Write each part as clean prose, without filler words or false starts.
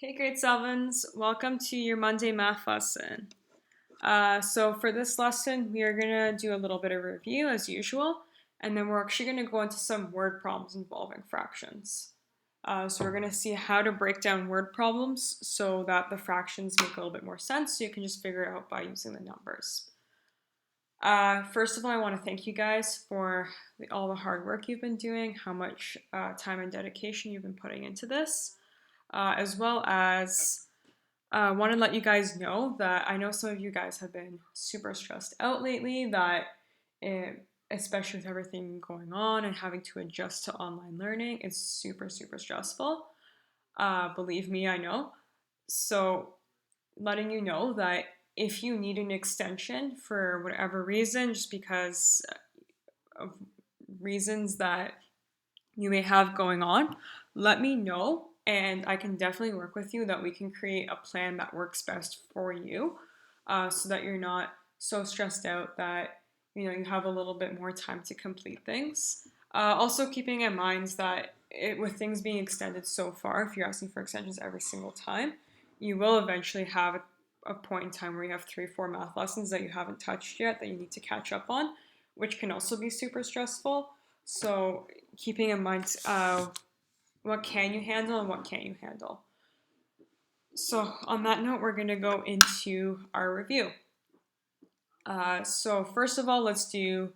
Hey grade 7s, welcome to your Monday math lesson. So for this lesson, we are going to do a little bit of review as usual, and then we're actually going to go into some word problems involving fractions. So we're going to see how to break down word problems so that the fractions make a little bit more sense, so you can just figure it out by using the numbers. First of all, I want to thank you guys for all the hard work you've been doing, how much time and dedication you've been putting into this, as well as want to let you guys know that I know some of you guys have been super stressed out lately, especially with everything going on and having to adjust to online learning, it's super, super stressful. Believe me, I know. So letting you know that if you need an extension for whatever reason, just because of reasons that you may have going on, let me know and I can definitely work with you that we can create a plan that works best for you, so that you're not so stressed out that you have a little bit more time to complete things. Also keeping in mind that with things being extended so far, if you're asking for extensions every single time, you will eventually have a point in time where you have 3-4 math lessons that you haven't touched yet that you need to catch up on, which can also be super stressful. So keeping in mind what can you handle and what can't you handle. So on that note, we're going to go into our review. So first of all, let's do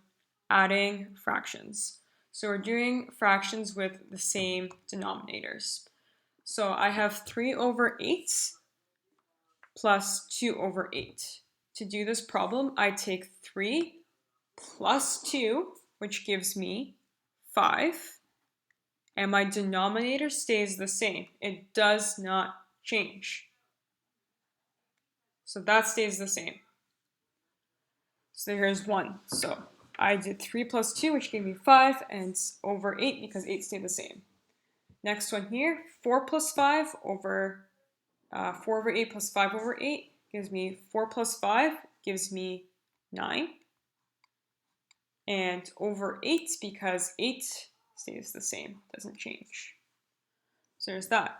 adding fractions. So we're doing fractions with the same denominators. So I have 3 over 8 plus 2 over 8. To do this problem, I take 3 plus 2, which gives me 5. And my denominator stays the same. It does not change. So that stays the same. So here's 1. So I did 3 plus 2, which gave me 5, and over 8 because 8 stayed the same. Next one here, 4 plus 5 over 4 over 8 plus 5 over 8 gives me 4 plus 5 gives me 9. And over 8 because 8 stays the same, doesn't change. So there's that.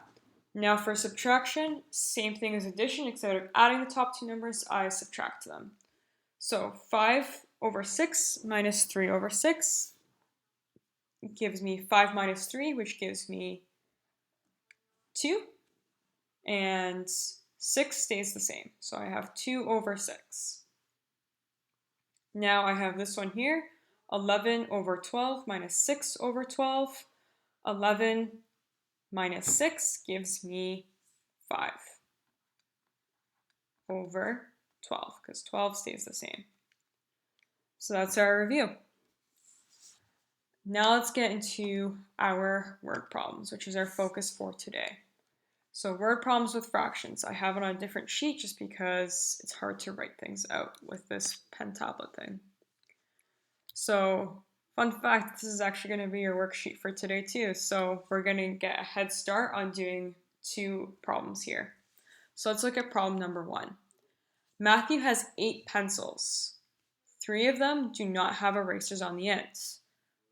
Now for subtraction, same thing as addition, except of adding the top two numbers, I subtract them. So 5 over 6 minus 3 over 6 gives me 5 minus 3, which gives me 2. And 6 stays the same. So I have 2 over 6. Now I have this one here, 11 over 12 minus 6 over 12. 11 minus 6 gives me 5 over 12, because 12 stays the same. So that's our review. Now let's get into our word problems, which is our focus for today. So word problems with fractions. I have it on a different sheet just because it's hard to write things out with this pen tablet thing. So fun fact, this is actually going to be your worksheet for today too. So we're going to get a head start on doing 2 problems here. So let's look at problem number 1. Matthew has 8 pencils. 3 of them do not have erasers on the ends.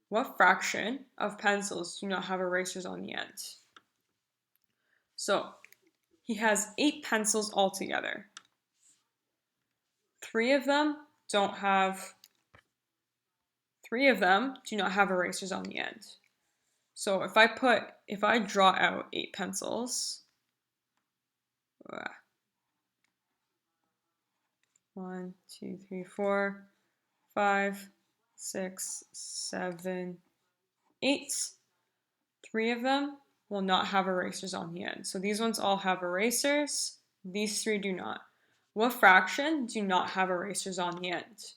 What fraction of pencils do not have erasers on the end? So he has 8 pencils altogether. 3 of them do not have erasers on the end. So if I draw out 8 pencils, 1, 2, 3, 4, 5, 6, 7, 8. 3 of them will not have erasers on the end. So these ones all have erasers. These 3 do not. What fraction do not have erasers on the end?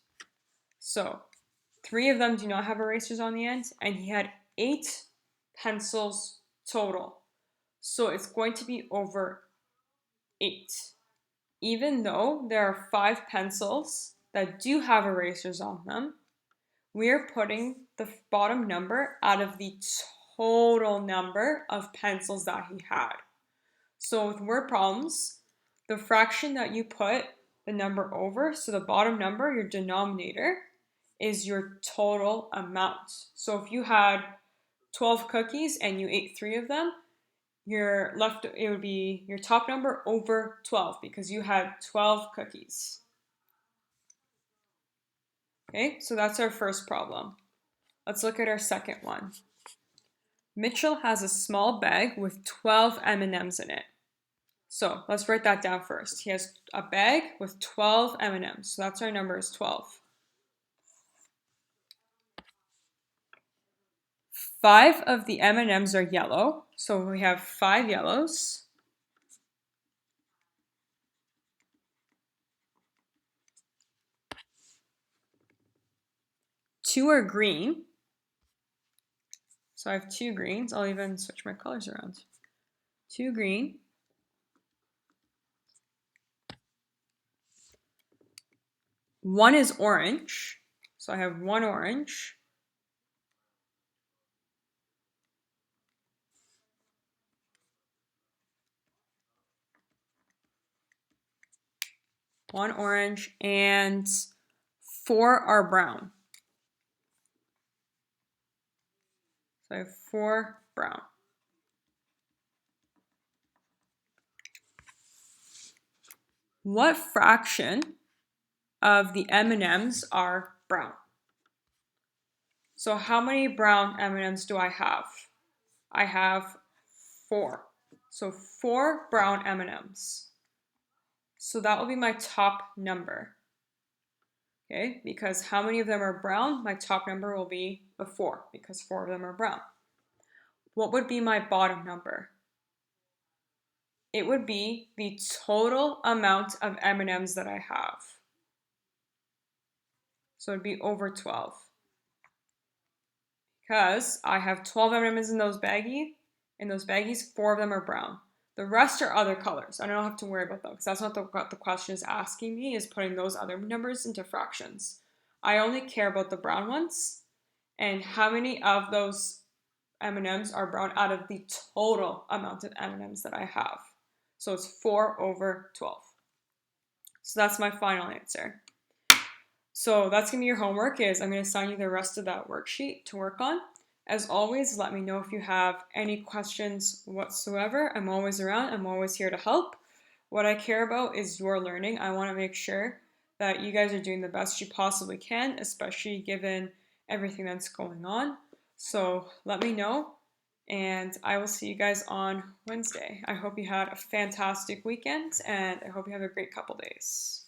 So 3 of them do not have erasers on the end, and he had 8 pencils total. So it's going to be over 8. Even though there are 5 pencils that do have erasers on them, we're putting the bottom number out of the total number of pencils that he had. So with word problems, the fraction that you put the number over, so the bottom number, your denominator, is your total amount. So if you had 12 cookies and you ate 3 of them, it would be your top number over 12 because you had 12 cookies. Okay, so that's our first problem. Let's look at our second one. Mitchell has a small bag with 12 M&Ms in it. So let's write that down first. He has a bag with 12 M&Ms. So that's our number is 12. 5 of the M&Ms are yellow. So we have 5 yellows. 2 are green. So I have 2 greens. I'll even switch my colors around. 2 green. 1 is orange. So I have 1 orange. 1 orange, and 4 are brown. So I have 4 brown. What fraction of the M&Ms are brown? So how many brown M&Ms do I have? I have 4. So 4 brown M&Ms. So that will be my top number. Okay, because how many of them are brown? My top number will be the 4 because 4 of them are brown. What would be my bottom number? It would be the total amount of M&Ms that I have. So it'd be over 12. Because I have 12 M&Ms in those baggies, 4 of them are brown. The rest are other colors. I don't have to worry about them because that's not what the question is asking me, is putting those other numbers into fractions. I only care about the brown ones and how many of those M&Ms are brown out of the total amount of M&Ms that I have. So it's 4 over 12. So that's my final answer. So that's going to be your homework. I'm going to assign you the rest of that worksheet to work on. As always, let me know if you have any questions whatsoever. I'm always around. I'm always here to help. What I care about is your learning. I want to make sure that you guys are doing the best you possibly can, especially given everything that's going on. So let me know, and I will see you guys on Wednesday. I hope you had a fantastic weekend, and I hope you have a great couple days.